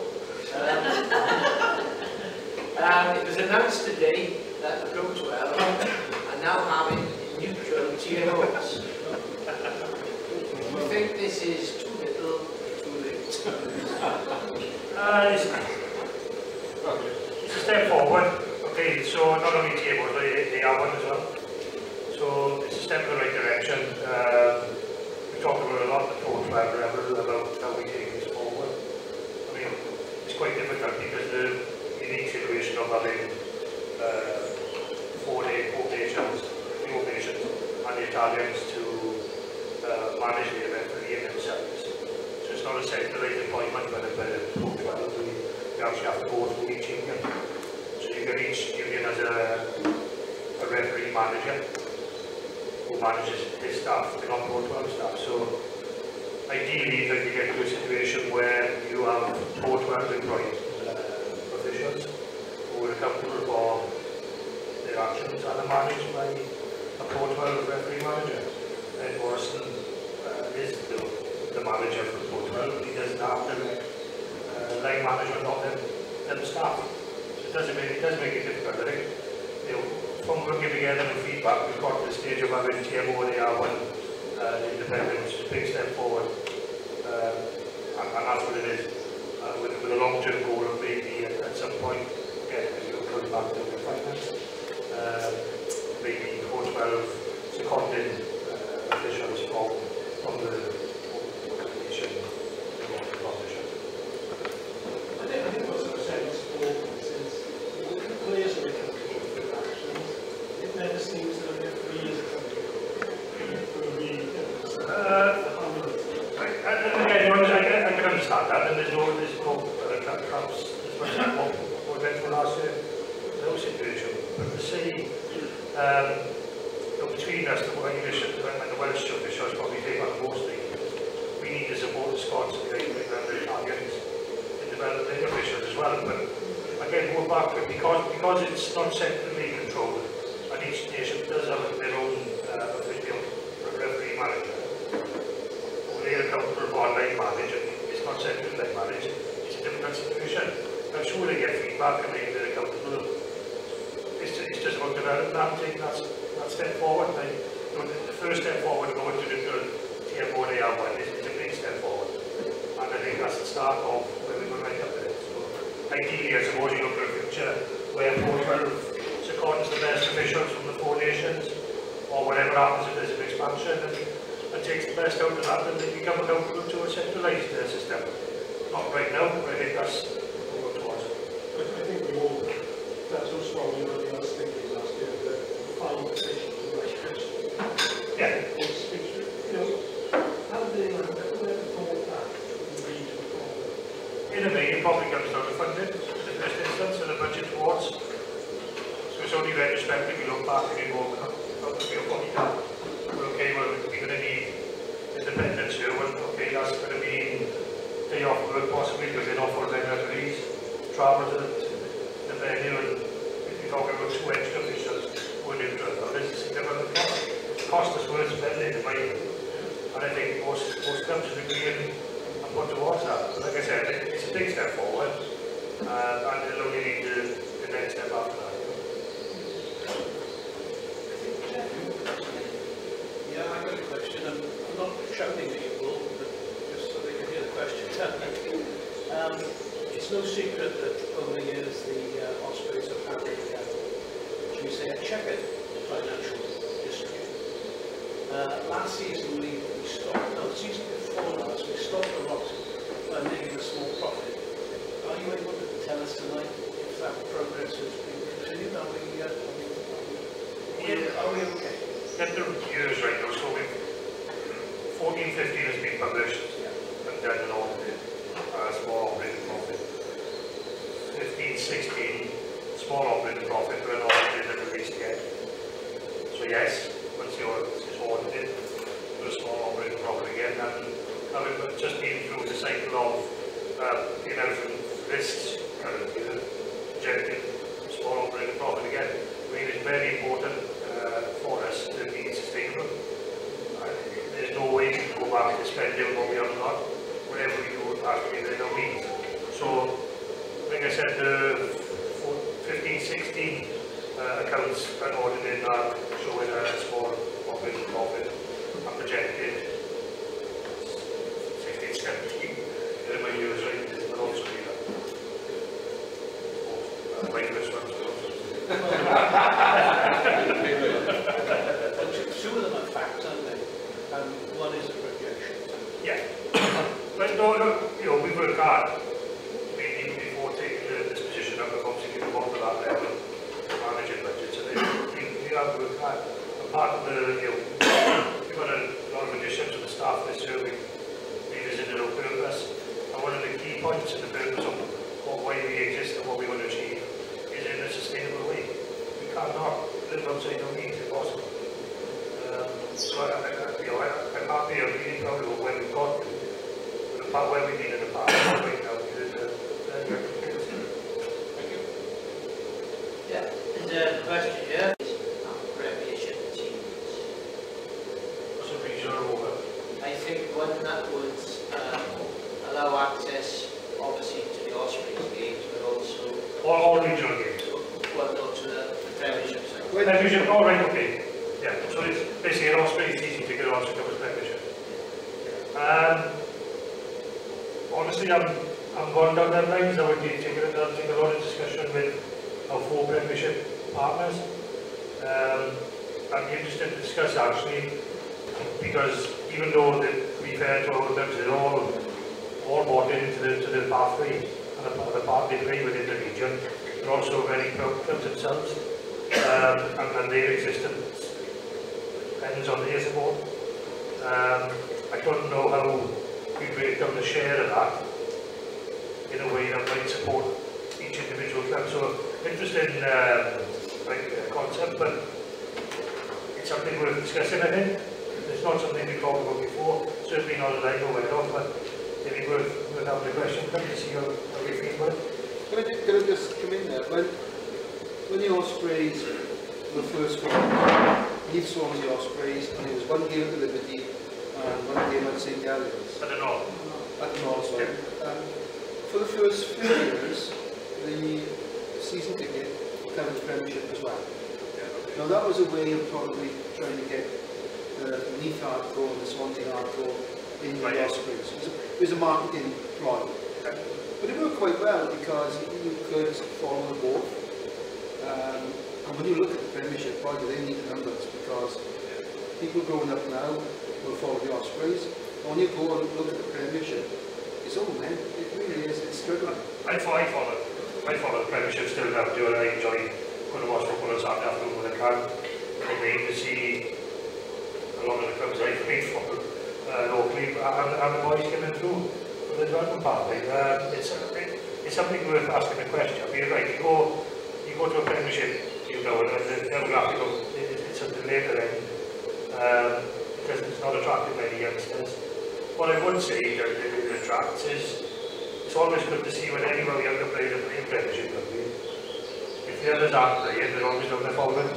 H: It was announced today that the Pro 12 are now having neutral GMOs. Do you think this is too little, too late?
B: It's a step forward. Okay, so not only GMOs, but they are one as well. So it's a step in the right direction. We talked about a lot at the Pro 12 level about how we take this forward. I mean, it's quite difficult because the unique situation of having 4 nations, and the Italians to manage the event for themselves. So it's not a centralised appointment, but at the Pro 12 we actually have to go through each union. So you get each union as a referee manager who manages his staff, the non-Pro 12 staff. So ideally, like, you get to a situation where you have Pro 12 employed officials who are accountable for their actions and are managed by a Pro 12 referee manager. And Morrison is the manager for Pro 12. He doesn't have direct line management of them staff. So it does make it difficult. I think, from working together and feedback, we've got to the stage of having TMO and AR1 independent, which is a big step forward. And that's what it is. With a long-term goal of maybe at some point, going back to the finance, maybe Pro 12 seconded officials from the organization.
C: I think what's so sensible is the players are accountable for their actions. It never seems that the referee is accountable for
B: I can understand that, and there's no perhaps as much as what we went through last year. No situation. But to say between us, the English and the Welsh officials probably take on mostly. We need to support the Scots and the Italians and develop their officials as well. But again, going back to it, because it's not centrally controlled, and each nation does have their own official referee manager. They're accountable for line management. It's not centrally line managed. It's a difficult situation. I'm sure they get feedback and they're accountable. It's just about developing that and taking that step forward. The first step forward going to the TMO and AR1 is a big step forward. And I think that's the start of where we're going to end up with it. So ideally, I suppose you look at a future where Pro 12 seconds the best officials from the 4 nations, or whatever happens if there's an expansion. And takes the best out of that, and they can come down to a centralised system. Not right now, but I think that's what it was.
C: I think we all felt so strongly about the last thinking last year that the final decision was the right person.
B: Yeah.
C: How did anyone ever thought that lead to a problem?
B: In a way, it probably comes down to funding, in the first instance, and the budget towards. So it's only retrospectively we look back and we go, we're probably done. Okay, well, we're going to need independence here. Well, okay, that's going to be day off work possibly because they're not for referees. Travel to the venue, and if you're talking about 2 extra officials, we're neutral. This is significant cost. Cost is worth spending, in my opinion. And I think most clubs should agree and put towards that. But like I said, it's a big step forward, and it'll only need the next step after that.
I: Yeah, I've got a question. I'm not shouting at you all, but just so they can hear the question. It's no secret that over the years the Ospreys have had should we say, a checkered financial history. Last season we stopped, no, the season before last, we stopped a lot by making a small profit. Are you able to tell us tonight if that progress has been continued? Are we okay?
B: Get the years right now, so 14-15 has been published and done an audit, small operating profit. 15-16, small operating profit, but an audit and released yet. So yes, once it's audited, do a small operating profit again, and having just been through the cycle of risks, currently projected small operating profit again. I mean, it's very important for us to be sustainable. There's no way we can go back to spending what we haven't got. Whatever we do, it has to be within our means. So, like I said, the 15-16 accounts are audited are showing a small operating profit and projected 16-17. In my years, right, this will also be that. Like this one.
I: Two of them are facts, aren't they? And one is a projection.
B: Yeah. But no, we work hard. Even before taking this position up, we've obviously been involved at that level, managing budgets, and we have worked hard. And part of the, we've got a lot of additions to the staff this year. We've revisited our purpose, and one of the key points in the purpose of why we exist and what we want to achieve is in a sustainable way. We cannot live outside our means if possible. So I'm happy, I'm really proud of where we've got to, where we've been in the past, right now.
I: Thank you.
H: Yeah, there's a question here. Premiership teams.
B: So regional over.
H: I think one that would allow access, obviously, to the Ospreys games, but also
B: All regional games.
H: well, no, to the Premiership side.
B: Premiership, all right, okay. Yeah, so it's basically an Ospreys easy to get on to cover Premiership. Honestly, I'm going down that line. I would be taking a lot of discussion with our 4 Premiership partners. I'm interested to discuss actually, because even though to be fair to all of them, they're all bought into the pathway and the part they play within the region. They're also very proud clubs themselves, and their existence depends on their support. I don't know how we break down the share of that in a way that might support each individual club. So interesting concept, but it's something worth discussing, I think. It's not something we've talked about before, certainly not that I'm aware of, but maybe worth having a question to see how we feel about it.
J: Can I just come in there? When the Ospreys were first formed, Leeds Swansea Ospreys, and it was one game at Liberty and one game at St Gallions.
B: I don't know.
J: At the North, sorry. For the first few years, the season ticket covered the Premiership as well. Now that was a way of probably trying to get the Leeds hardcore and the Swansea hardcore in the Ospreys. It was a marketing ploy. But it worked quite well because you could follow them both. And when you look at the Premiership, boy, do they need the numbers, because people growing up now will follow the Ospreys. When you go and look at the Premiership, it's all men. It really is. It's struggling.
B: I follow the Premiership still now. Do I enjoy going to watch football on Saturday afternoon when I can. I mean to see a lot of the clubs I played for locally and the boys coming through with the development pathway. It's something worth asking the question. I mean, right, you go to a Premiership, you know, and the demographic of it's at the later end. It's not attracting many youngsters. What I would say that it attracts is it's always good to see when any of our younger players are playing Premiership rugby. If the others aren't playing, they're always looking following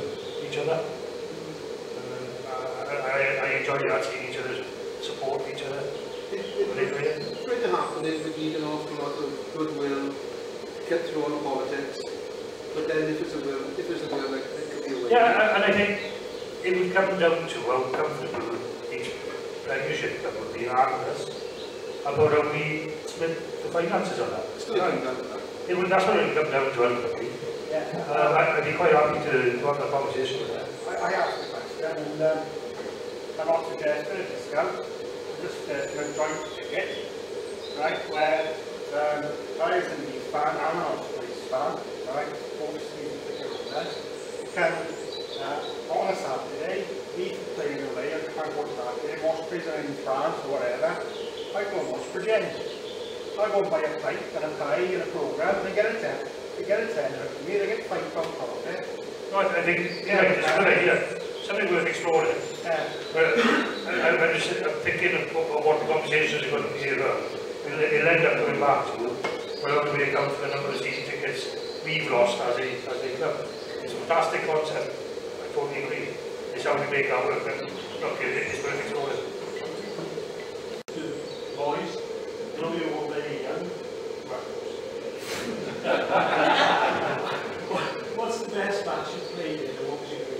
B: each other. I enjoy that, seeing each other support each other.
J: It's going to happen. It would need an awful lot of goodwill, get through all the politics. But then if there's a will, it could be a way.
B: Yeah, and I think it would come down to how comfortable each Premiership club would be harmless about how we split the finances on that.
J: Still coming down to that.
B: That's what it would come down to ultimately. Yeah. I'd be quite happy to have a conversation with that.
K: I asked the question and I'm not suggesting a discount, just a joint ticket, right, where players in the fan and an Ospreys fan, right, both season ticket holders, can on a Saturday, we can play away and can't go to Saturday, Ospreys are in France or whatever, I go and watch for Jen. I go and buy a plate and a pie and a programme, they get a tenner. They get a tenner from me, they get £5 profit.
B: No, I think it's a good idea. Something worth exploring. I'm thinking of what the conversations are going to be about. It'll end up going back to how do we account for the number of season tickets we've lost as a club. It's a fantastic concept. I totally agree. It's how we make our work. Look, it's worth exploring.
C: Boys, you know you're all very young. What's the best match you've played in, and what was your greatest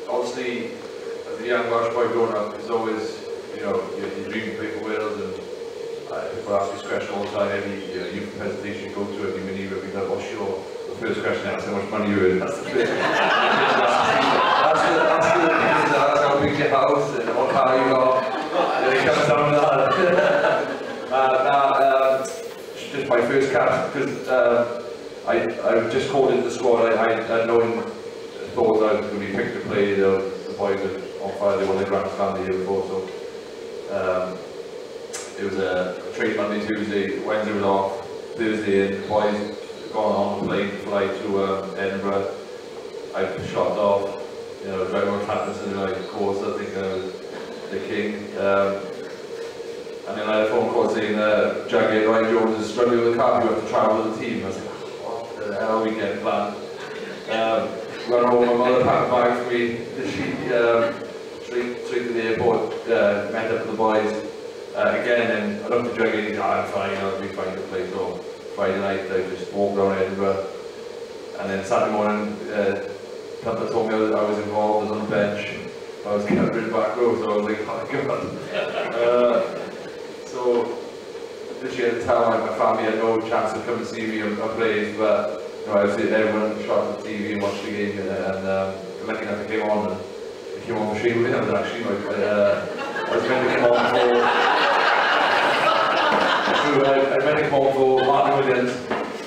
D: Obviously, as a young Welsh boy growing up, it's always, you know, you dream to play for Wales, and people ask this question all the time. Every youth presentation you go to, every mini rugby club, what's your first question? Ask how much money you earn. That's the first. That's how big your house and what car you got. It comes down to that. Just my first cap, because I was just called into the squad. I had no thought that I was going to be picked to play. The boys were on fire. They won the Grand Slam the year before, so it was a trade Monday, Tuesday, Wednesday was off, Thursday in. The boys gone on the plane to fly to Edinburgh. I shot off, you know, driving on campus and like course. I think I was the king. And then I had a phone call saying, Jagged, Ryan Jones is struggling with the car, you have to travel with the team. I was like, what the hell are we getting planned? Ran home, my mother packed a bag for me, straight to the airport, met up with the boys again, and I looked at Jagged and he said, I'm fine, I'll be fine to play. So Friday night I just walked around Edinburgh, and then Saturday morning, Papa told me I was involved, I was on the bench, I was kept in the back row, so I was like, oh god. So, literally at the time, my family had no chance to come and see me on plays, but you know, I was sitting there, everyone shot on the TV and watched the game, and lucky enough it came on, and it came on for Shane Williams actually. I was meant to come on I meant to come on for Martin Williams.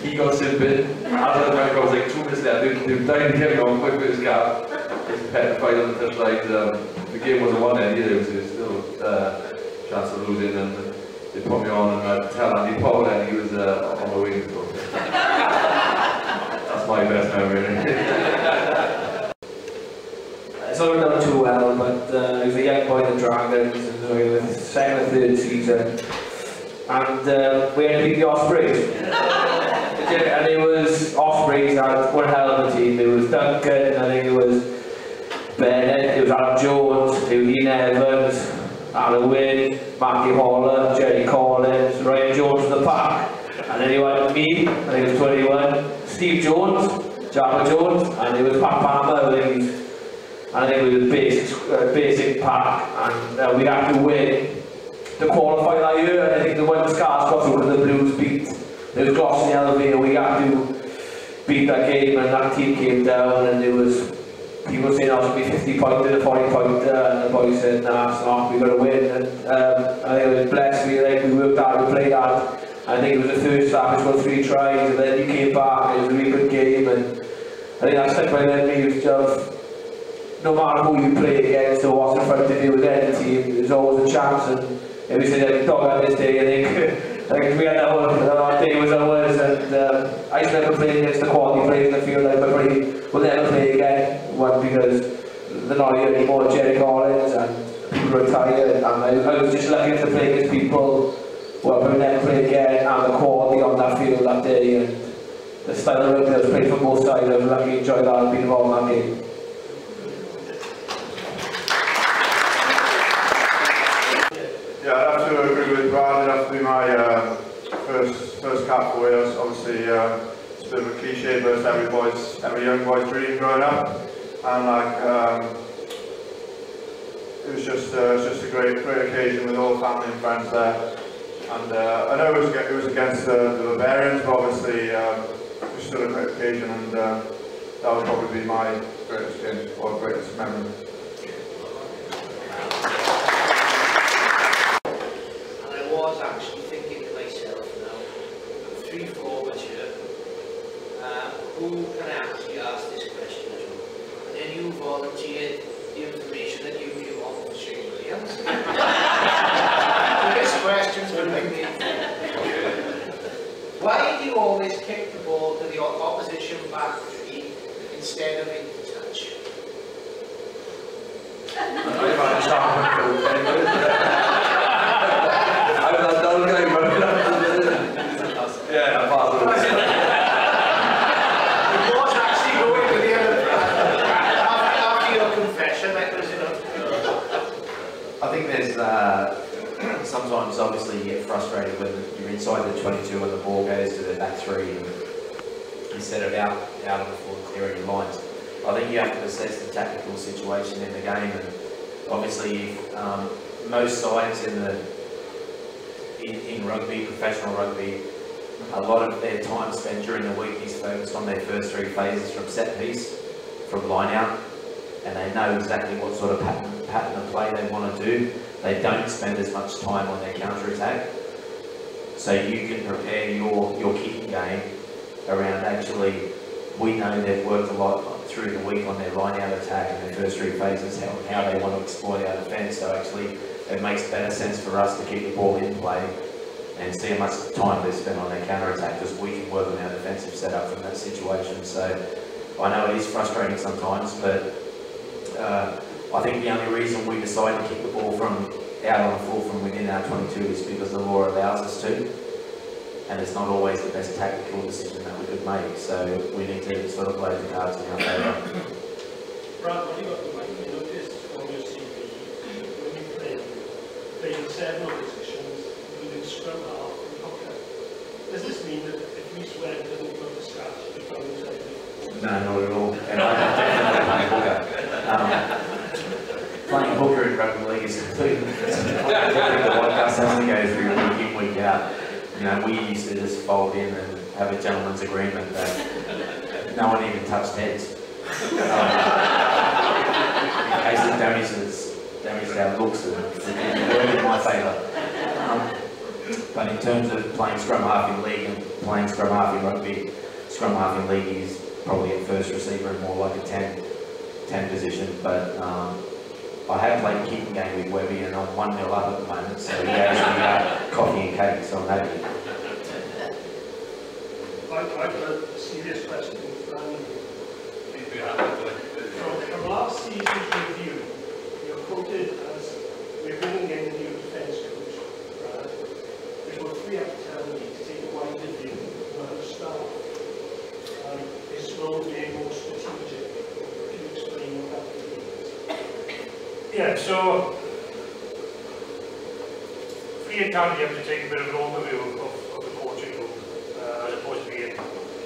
D: He got simping. As I was like 2 minutes left, they were dying to get me on quick with his cap. Just petrified on the touchline. The game wasn't won either, there was still a chance of losing, and they put me on and tell Andy Powell and he was on the wing. So. That's my best memory.
F: It's not done too well, but he was a young boy in the Dragons, and his second or third season, and we had to beat the Ospreys. And it was Ospreys had one hell of a team. It was Duncan, I think it was Bennett, it was Adam Jones, it was Ian Evans, Alan Wynne, Matthew Holler, Jerry Collins, Ryan Jones in the pack. And then you had me, I think it was 21, Steve Jones, Jabba Jones, and it was Pat Palmer, I think it was a basic pack, and we'd have to win to qualify that year. And I think the one Scars got through with the Blues beat. There was Gloss in the elevator, we had to beat that game and that team came down and there was people saying that should be 50 pointer, a 40 pointer, and the boys said, nah, it's not, we've got to win. And I think it was blessed, we worked hard, we played hard. I think it was the first half, we scored 3 tries, and then you came back, and it was a really good game, and I think that stuck by memory was just, no matter who you play against or what's in front of you with any team, there's always a chance, and we said every dog on this day, I think we had that day was ours, and I just never played against the quality players in the field, I probably will never play again, one because they're not here anymore, Jerry Collins, and people retired, and I was just lucky to play against people who I will never play again, and the quality on that field that day, and the style of rugby that was played from both sides, I was lucky to enjoy that and be involved in that game.
G: Yeah, I'd have to agree with Brad. It'd have to be my first cap for Wales. Obviously, it's a bit of a cliche, but it's every young boy's dream growing up. And it was just a great occasion with all family and friends there. And I know it was against the Bavarians, but obviously it was still a great occasion, and that would probably be my greatest game or greatest memory.
H: I was actually thinking to myself now, 3 forwards here, who can I actually ask this question to? And then you volunteered the information that you knew of Shane Williams. This question's going to be why do you always kick the ball to the opposition back 3 instead of into touch?
E: I think there's sometimes obviously you get frustrated when you're inside the 22 and the ball goes to the back 3 and you set it out of the full clearing your lines. I think you have to assess the tactical situation in the game, and obviously most sides in rugby, professional rugby, a lot of their time spent during the week is focused on their first 3 phases from set piece, from line out, and they know exactly what sort of pattern of play they want to do. They don't spend as much time on their counter attack, so you can prepare your kicking game around actually. We know they've worked a lot through the week on their line out attack and their first 3 phases, how they want to exploit our defence. So actually, it makes better sense for us to keep the ball in play and see how much time they spend on their counter attack, because we can work on our defensive setup from that situation. So I know it is frustrating sometimes, but I think the only reason we decide to kick the ball from out on the full from within our 22 is because the law allows us to, and it's not always the best tactical decision that we could make. So we need to sort of load the cards in our favour.
C: Brad, what do you got to mind? You noticed on your CV when you play in several positions, including scrum half and hooker. Does this mean that if we swear it doesn't go to scratch, you can't use it?
E: No, not at all. And I definitely play hooker. Playing hooker in rugby league is completely what Gufstafson goes through week in, week out. You know, we used to just fold in and have a gentleman's agreement that no one even touched heads. In case it damages our looks, and it worked in my favour. But in terms of playing scrum half in league and playing scrum half in rugby, scrum half in league is probably a first receiver and more like a 10 position. But I have played a kicking game with Webby and I'm 1-0 up at the moment, so he has coffee and cake, so I'm happy.
C: I've got a serious question. From last season's review, you're quoted as we're bringing in a new defence coach, Brad. There's about 3 opportunities to take a wider view of our staff. His role being more strategic. Can you explain what that means?
B: Yeah, so free and time you have to take a bit of an overview of the coaching group as opposed to being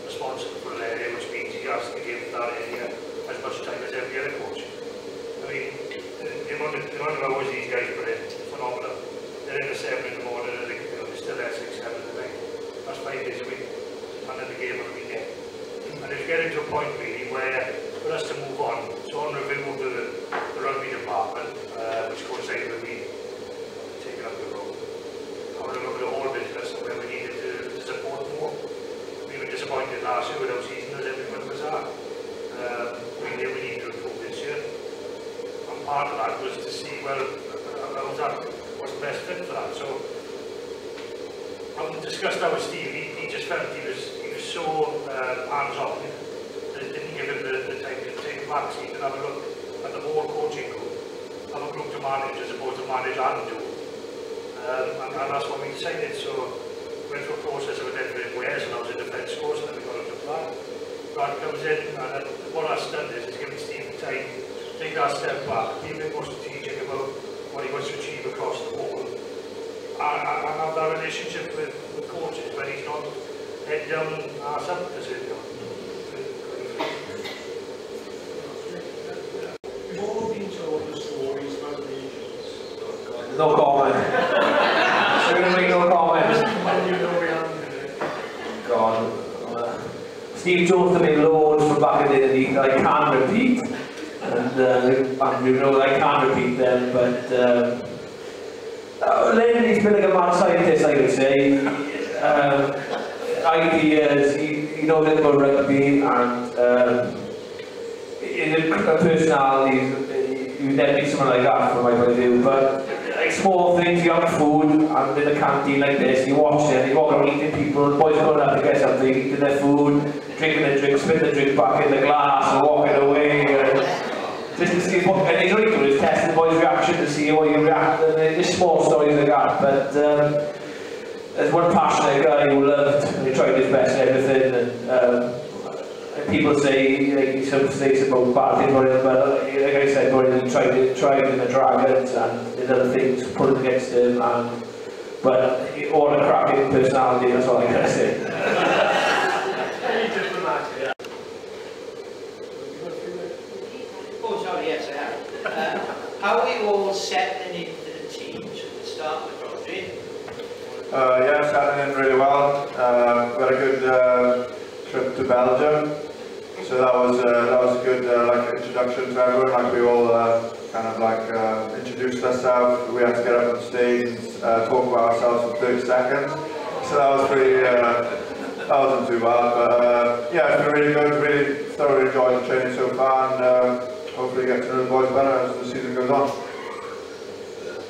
B: responsible for an area, which means he has to give that area as much time as every other coach. I mean, the amount of hours these guys put in is phenomenal. They're in at 7 in the morning and they're still there 6, 7 at night. That's 5 days a week, and then the game on the weekend. And if part of that was to see, well, what's the best fit for that. So, having discussed that with Steve, he just felt he was so hands-on that it didn't give him the time to take a back seat and have a look at the whole coaching group, have a group to manage as opposed to manage and do. And that's what we decided. So, went through a process of identifying where's, and I was a defence coach, and then we got up to Brad. Brad comes in, and what that's done is given Steve the time to take that step back, be a bit more strategic about what he wants to achieve across the board, and have that relationship with coaches when he's not head down our seventh position.
C: We've all been told the stories about regions.
F: No comment. So we're going to make no comment. God. Steve Jones to me loads from back in the day that I can't repeat. And Andrew knows I can't repeat them, but lately he's been like a mad scientist, I would say. Ideas, he knows it about rugby, and in a personality, you would never meet someone like that from my point of view. But like small things, you have food, and in a canteen like this, you watch it, you walk around eating people, the boys going up to get something, eating their food, drinking their drink, spitting the drink back in the glass, and walking away. Just to see what, and he's only doing is testing the boys' reaction to see how you react, and there's small stories like that. But there's one passionate guy who loved, and he tried his best at everything, and people say, like, he's some mistakes about bad things, but like I said, he tried in the Dragons, and did other things, put it against him, but all a cracking personality, that's all I can say.
C: Any diplomat, yeah.
H: Oh, sorry, yes, I have. How are you all settling into the teams at the start with Rhodri?
G: Yeah, settling in really well. We had a good trip to Belgium, so that was a good like introduction to everyone. Like we all kind of like introduced ourselves. We had to get up on stage and talk about ourselves for 30 seconds. So that was pretty. That wasn't too bad, but yeah, it's been really good. Really thoroughly enjoyed the training so far, and hopefully get to know the boys better as the season goes on.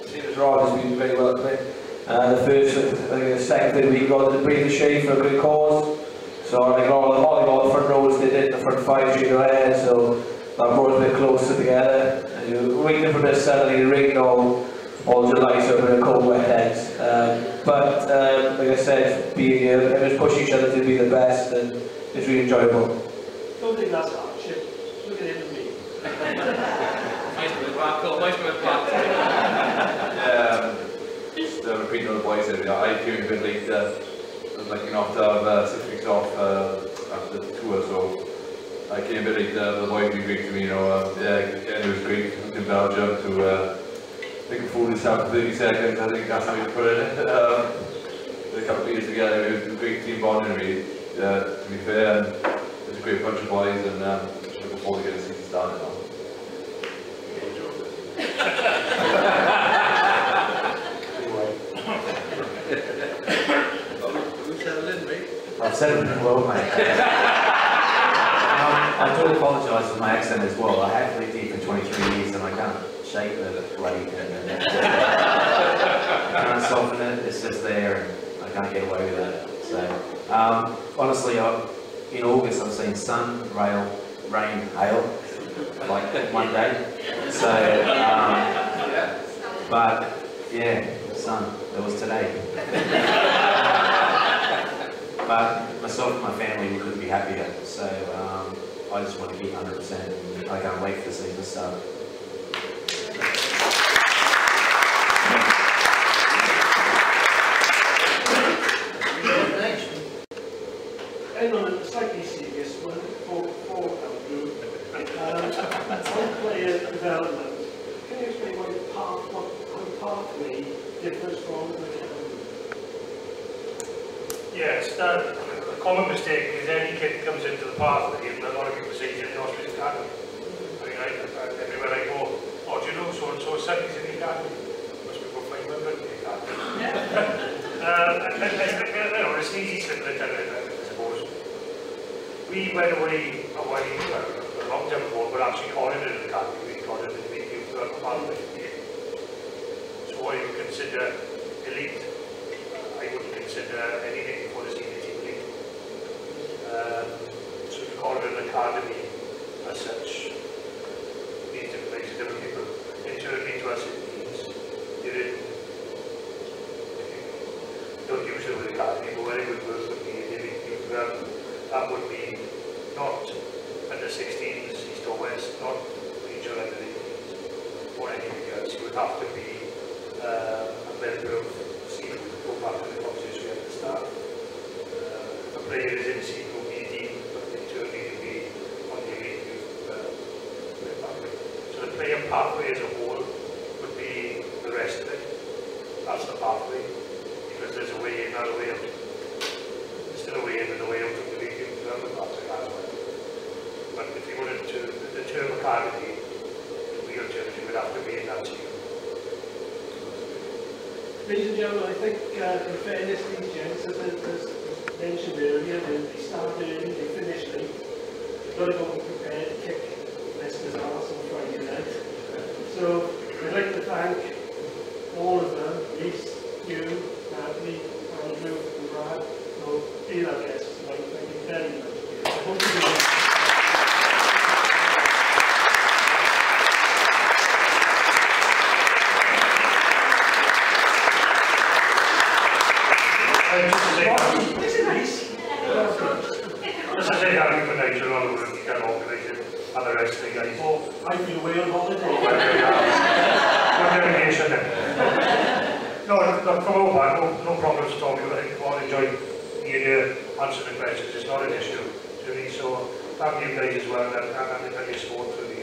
F: Same as Rod has been very well played. The first, I think the second week we got to breathe the shade for a good cause. So I think all the front rows they did, the front five straight ahead, so that brought us a bit closer together. And you're waiting for this suddenly rain all July, so we're cold wet heads. But like I said, being here, everyone's pushing each other to be the best, and it's really enjoyable.
C: Don't think that's hardship. Look at him and me.
D: Just repeating all the boys there, I came a bit late. I was lucky enough to have 6 weeks off after the tour, so I came a bit late. The boys were great to me, you know. Yeah, it was great in Belgium to make a fool of himself for 30 seconds. I think that's how you put it. A couple of years together, it was a great team bonding, really, to be fair. And it was a great bunch of boys, and just looking forward to getting the season started now.
E: I've said it well, mate. I do apologise for my accent as well. I have lived here for 23 years and I can't shake the blade and I can't soften it, it's just there and I can't get away with it. So, honestly, in August I've seen sun, rain, hail, like one day. So, but yeah, sun, it was today. But myself and my family couldn't be happier, so I just want to be 100%, and I can't wait for the season to start.
C: And on a slightly serious one for Andrew, on player development, can you explain how pathway differs from the academy?
B: Yes, a common mistake is any kid that comes into the pathway, and a lot of people say he's in the Ospreys academy. I mean, everywhere I go, oh, do you know so-and-so studies in the academy? Must be about 500 in the academy. You know, it's an easy simple to tell it, I suppose. We went away a long time ago, but actually calling it an academy. We called it the development pathway. So what you would consider elite, I wouldn't consider anything before the senior team elite. So you call it an academy as such. These different places, different people. Internally to us it means you're in, don't use the word academy, but very good words would be in elite. That would be not under 16s, east or west, not regional under 18s, or anything else. You would have to be a member of C group, go back to the conversation we had at the start. If a player is in C group, be deemed internally to be on the elite youth pathway. So the player pathway as a whole would be the rest of it. That's the pathway, because there's a way in and a way out. There's still a way in and a way out from the league development pathway as well. But if you wanted to, the term academy, the real term, you would have to be in that team.
C: Ladies and gentlemen, I think in fairness to these gents, as mentioned earlier, they start early, they finish late. They've got to go and prepare to kick Leicester's arse on Friday night. So I'd like to thank all of them, Reece, Hugh, Bradley, Andrew and Brad, for being our guests tonight. Thank you very much. I hope you
A: I feel way on holiday.
B: No, from all back, no problems at all. I think we'll enjoy being here, answering the questions. It's not an issue to me. So thank you guys as well, and your support for the